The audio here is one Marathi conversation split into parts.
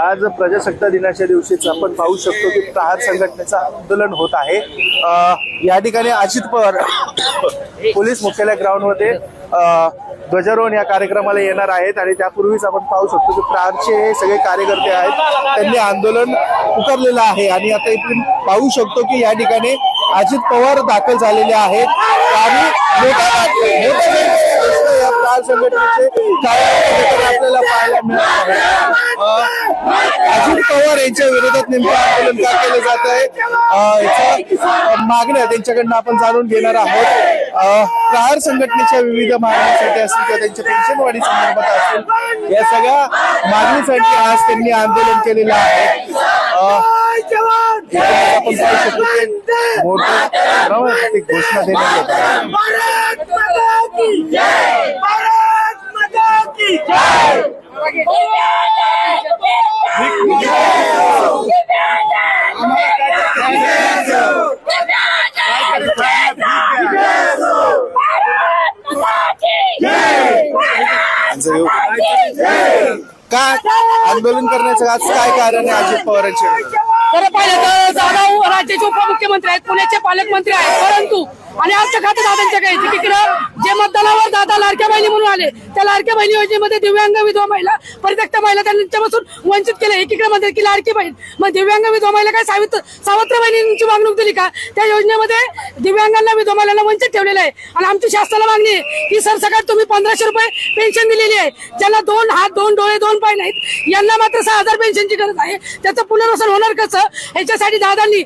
आज प्रजासत्ताक दिनाच्या दिवशीच आपण पाहू शकतो की प्रहार संघटनेचं आंदोलन होत आहे। या ठिकाणी अजित पवार पोलीस मुख्यालय ग्राउंडमध्ये ध्वजारोहण या कार्यक्रमाला येणार आहेत आणि त्यापूर्वीच आपण पाहू शकतो की प्रहारचे हे सगळे कार्यकर्ते आहेत, त्यांनी आंदोलन पुकारलेलं आहे आणि आता इथून पाहू शकतो की या ठिकाणी अजित पवार दाखल झालेले आहेत आणि या प्रहार संघटनेचे कार्यकर्ते आपल्याला पाहायला मिळत आहेत। अजित पवार यांच्या विरोधात नेमकं आंदोलन का केलं जात आहे याच्या मागण्या त्यांच्याकडनं आपण जाणून घेणार आहोत। प्रहार संघटनेच्या विविध मागण्यांसाठी असतील किंवा त्यांच्या पेन्शन वाढी संदर्भात असेल, या सगळ्या मागणीसाठी आज त्यांनी आंदोलन केलेलं आहे। आपण पाहू शकतो की मोठी घोषणा देण्यात येत का आंदोलन करण्याचं आज काय कारण आहे अजित पवारांचे? तर पाहिलं तर जाधव राज्याचे उपमुख्यमंत्री आहेत, पुण्याचे पालकमंत्री आहेत, परंतु आणि आमच्या खात्यात दादांच्या काही तिकडं जे मतदानावर दादा लाडक्या बहिणी म्हणून आले, त्या लाडक्या बहिणी योजनेमध्ये दिव्यांग विधवा महिला परित्यक्त महिला त्यांच्यापासून वंचित केले। एकीकडे म्हणतात की लाडकी बहीण, मग दिव्यांग विधवा महिला काय सावत्र बहिणींची मागणूक दिली का? त्या योजनेमध्ये दिव्यांगांना विधवा महिलांना वंचित ठेवलेलं आहे आणि आमची शासनाला मागणी आहे की सरसकट तुम्ही 1500 रुपये पेन्शन दिलेली आहे। ज्यांना 2 हात 2 डोळे 2 पाय नाहीत, यांना मात्र 6000 पेन्शनची गरज आहे। त्याचं पुनर्वसन होणार कसं? ह्याच्यासाठी दादा मी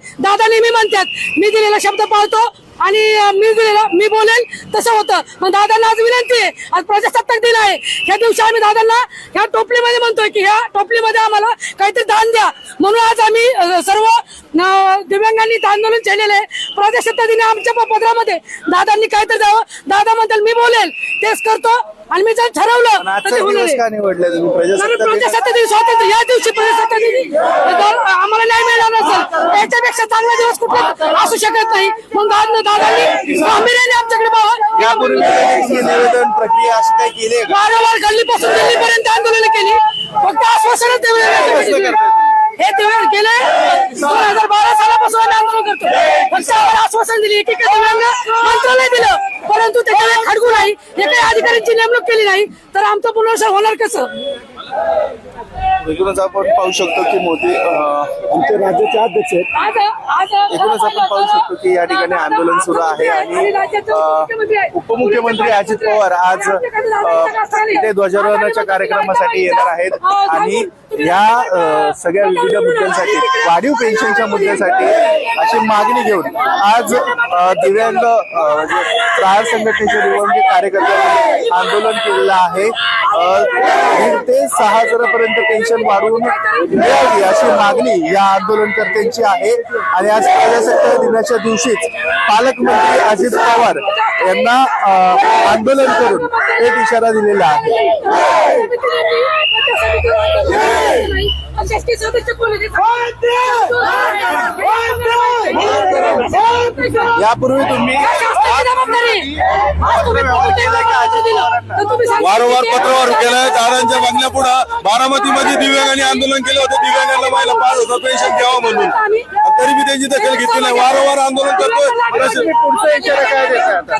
म्हणतात मी दिलेला शब्द पाळतो आणि मी बोलेल तसं होतं। मग दादांना आज विनंती आहे, आज प्रजासत्ताक दिन आहे, ह्या दिवशी आम्ही दादांना ह्या टोपलीमध्ये म्हणतोय की ह्या टोपलीमध्ये आम्हाला काहीतरी दान द्या, म्हणून आज आम्ही सर्व दिव्यांगांनी आंदोलन केलेलं आहे। प्रजासत्ताक दिन आमच्या पत्रामध्ये दादांनी काहीतरी द्यावं, दादा म्हणतात मी बोलेल तेच करतो आणि मी जर ठरवलं तर ते होणार आहे। प्रजासत्ताक दिन स्वातंत्र्य या दिवशी प्रजासत्ताक दिन आम्हाला न्याय मिळणार नसेल, याच्यापेक्षा चांगला दिवस कुठे असू शकत नाही। मग दादांनी गांभीर्याने आमच्याकडे निवेदन प्रक्रिया अशी काही केली? वारंवार गल्लीपासून दिल्लीपर्यंत आंदोलन केली, फक्त आश्वासनच हे तेव्हा केले। 2012 सालापासून आम्ही आंदोलन करतो, फक्त आम्हाला आश्वासन दिली, एकीकडे दिव्यांग मंत्रालय दिलं, परंतु त्याच्यावर खडगू नाही, एकाही अधिकाऱ्यांची नेमणूक केली नाही, तर आमचं पुनर्वसन होणार कसं? एकूणच आपण पाहू शकतो की मोदी आमचे राज्याचे अध्यक्ष आहेत। एकूणच आपण पाहू शकतो की या ठिकाणी आंदोलन सुरू आहे आणि उपमुख्यमंत्री अजित पवार आज इथे ध्वजारोहणाच्या कार्यक्रमासाठी येणार आहेत आणि या सगळ्या विविध मुद्द्यांसाठी, वाढीव पेन्शनच्या मुद्द्यासाठी अशी मागणी घेऊन आज दिव्यांग प्रहार संघटनेच्या दिव्यांग कार्यकर्त्यांनी आंदोलन केलेलं आहे। 1,500 ते 6,000 पर्यंत पेन्शन वाढवून मिळावी अशी मागणी या आंदोलनकर्त्यांची आहे आणि आज प्रजासत्ताक दिनाच्या दिवशीच पालकमंत्री अजित पवार यांना आंदोलन करून एक इशारा दिलेला आहे। यापूर्वी तुम्ही वारंवार पत्रव्यवहार केलाय, दादांच्या मागण्या पुढे बारामतीमध्ये दिव्यांगांनी आंदोलन केलं होतं, दिव्यांगांना महिला 5,000 पेन्शन द्यावं म्हणून, तरी मी त्यांची दखल घेतली नाही। वारंवार आंदोलन करतोय।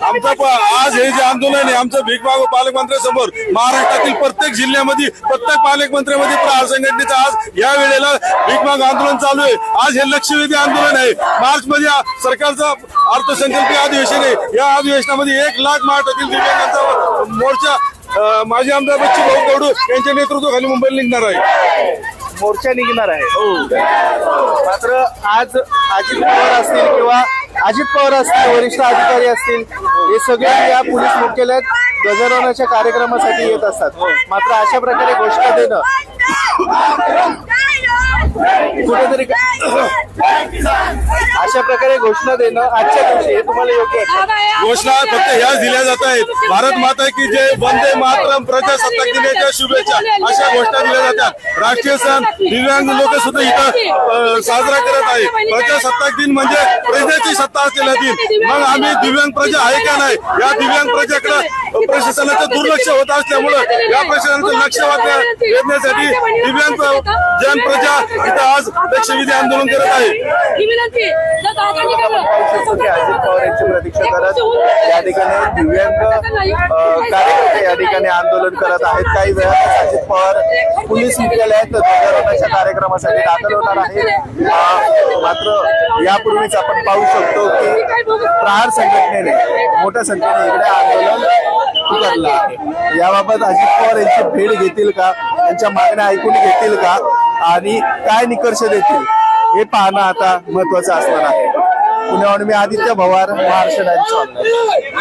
आमचं आज हे जे आंदोलन आहे आमचं भीक मागो पालकमंत्र्यांसमोर, महाराष्ट्रातील प्रत्येक जिल्ह्यामध्ये प्रत्येक पालकमंत्र्यामध्ये प्रहार संघटनेचं आज या वेळेला भीक माग आंदोलन चालू आहे। आज हे लक्षवेधी आंदोलन आहे। मार्च मध्ये सरकारचा अर्थसंकल्पीय अधिवेशन आहे, या अधिवेशनामध्ये 1 लाख महाराष्ट्रातील दिव्यांगांचा मोर्चा माजी आमदार बच्चू भाऊ कडू यांच्या नेतृत्वाखाली मुंबईला निघणार आहे, मोर्चा निघणार आहे। मात्र आज अजित पवार असतील किंवा अजित पवार असतील, वरिष्ठ अधिकारी असतील, हे सगळे या पोलीस मुख्यालयात ध्वजारोहणाच्या कार्यक्रमासाठी येत असतात। मात्र अशा प्रकारे घोषणा देणं कुठेतरी अशा प्रकारे घोषणा देणं आजच्या दिवशी हे तुम्हाला योग्य वाटतं? घोषणा फक्त ह्याच दिल्या जात आहेत. भारत माता की जय, वंदे मातरम, प्रजासत्ताक दिनाच्या शुभेच्छा अशा घोषणा दिल्या जातात. राष्ट्रीय सण दिव्यांग लोक सुद्धा इथं साजरा करत आहे. प्रजासत्ताक दिन म्हणजे प्रजेची सत्ता असलेला दिन. मग आम्ही दिव्यांग प्रजा आहे का नाही, या दिव्यांग प्रजेकडे प्रशासनाचं दुर्लक्ष होत असल्यामुळं या प्रशासनाचं लक्ष वेधण्यासाठी दिव्यांग जन प्रजा इथं आज लक्षवेधी आंदोलन करत आहे. अजित पवार यांची प्रतीक्षा करत या ठिकाणी दिव्यांग कार्यकर्ते या ठिकाणी आंदोलन करत आहेत. काही वेळात अजित पवार पोलीस मुख्यालयात ध्वजारोहणाच्या कार्यक्रमासाठी दाखल होणार आहेत. मात्र यापूर्वीच आपण पाहू शकतो की प्रहार संघटनेने मोठ्या संख्येने इकडे आंदोलन उतरलं आहे. याबाबत अजित पवार यांची भेट घेतील का, त्यांच्या मागण्या ऐकून घेतील का आणि काय निकष देतील हे पाहणं आता महत्वाचं असणार आहे. पुण्याहून मी आदित्य भवार, महाराष्ट्र टाइम्स ऑनलाईन.